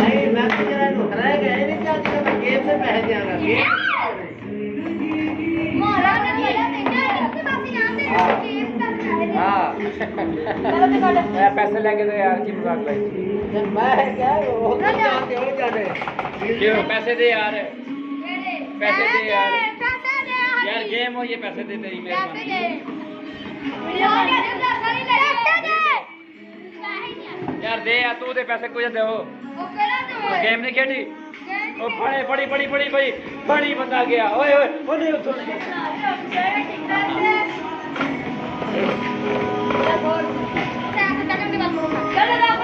नहीं मैं तो जरा रह गए नहीं चाहती मैं गेम से पैसे देंगा गेम मोरा ने बोला देखा उसके पास यहां से गेम कर रहा है हां मैं पैसे लेके तो यार की मजाक भाई जब मैं क्या वो जानते हो जाने क्यों पैसे दे यार पैसे दे यार पैसे दे यार गेम हो ये पैसे दे तेरी पैसे दे मेहरबानी वीडियो दे पैसे दे यार दे यार तू दे पैसे कुछ दे वो केड़ा दे गेम नहीं खेडी ओ बड़ी बड़ी बड़ी बड़ी बड़ी बड़ी बंदा गया ओए ओए ओ नहीं उठो चलो